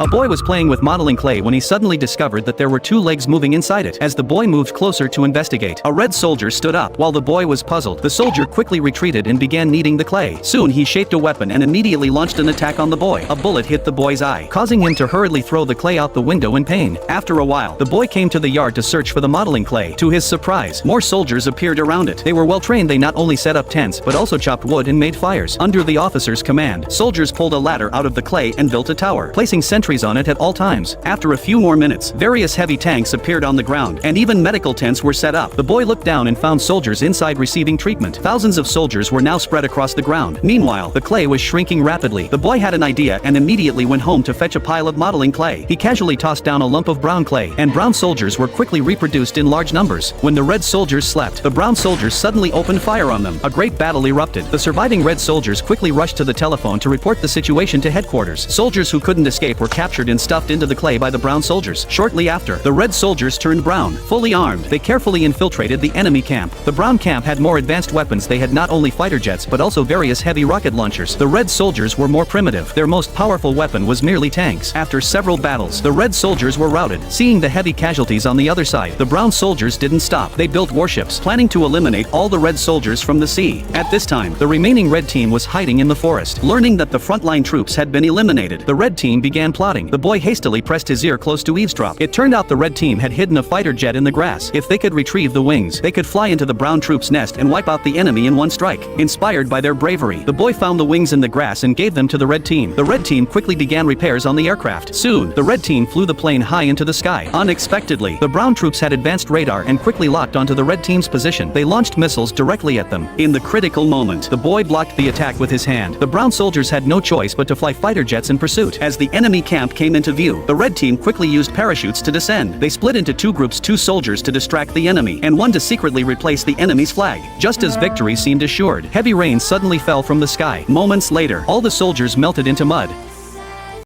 A boy was playing with modeling clay when he suddenly discovered that there were two legs moving inside it. As the boy moved closer to investigate, a red soldier stood up. While the boy was puzzled, the soldier quickly retreated and began kneading the clay. Soon he shaped a weapon and immediately launched an attack on the boy. A bullet hit the boy's eye, causing him to hurriedly throw the clay out the window in pain. After a while, the boy came to the yard to search for the modeling clay. To his surprise, more soldiers appeared around it. They were well trained. They not only set up tents, but also chopped wood and made fires. Under the officer's command, soldiers pulled a ladder out of the clay and built a tower, placing sentries on it at all times. After a few more minutes, various heavy tanks appeared on the ground, and even medical tents were set up. The boy looked down and found soldiers inside receiving treatment. Thousands of soldiers were now spread across the ground. Meanwhile, the clay was shrinking rapidly. The boy had an idea and immediately went home to fetch a pile of modeling clay. He casually tossed down a lump of brown clay, and brown soldiers were quickly reproduced in large numbers. When the red soldiers slept, the brown soldiers suddenly opened fire on them. A great battle erupted. The surviving red soldiers quickly rushed to the telephone to report the situation to headquarters. Soldiers who couldn't escape were captured and stuffed into the clay by the brown soldiers. Shortly after, the red soldiers turned brown. Fully armed, they carefully infiltrated the enemy camp. The brown camp had more advanced weapons. They had not only fighter jets but also various heavy rocket launchers. The red soldiers were more primitive. Their most powerful weapon was merely tanks. After several battles, the red soldiers were routed. Seeing the heavy casualties on the other side, the brown soldiers didn't stop. They built warships, planning to eliminate all the red soldiers from the sea. At this time, the remaining red team was hiding in the forest. Learning that the frontline troops had been eliminated, the red team began plotting. The boy hastily pressed his ear close to eavesdrop. It turned out the red team had hidden a fighter jet in the grass. If they could retrieve the wings, they could fly into the brown troops' nest and wipe out the enemy in one strike. Inspired by their bravery, the boy found the wings in the grass and gave them to the red team. The red team quickly began repairs on the aircraft. Soon, the red team flew the plane high into the sky. Unexpectedly, the brown troops had advanced radar and quickly locked onto the red team's position. They launched missiles directly at them. In the critical moment, the boy blocked the attack with his hand. The brown soldiers had no choice but to fly fighter jets in pursuit. As the enemy camp came into view, the red team quickly used parachutes to descend. They split into two groups, two soldiers to distract the enemy, and one to secretly replace the enemy's flag. Just as victory seemed assured, heavy rain suddenly fell from the sky. Moments later, all the soldiers melted into mud.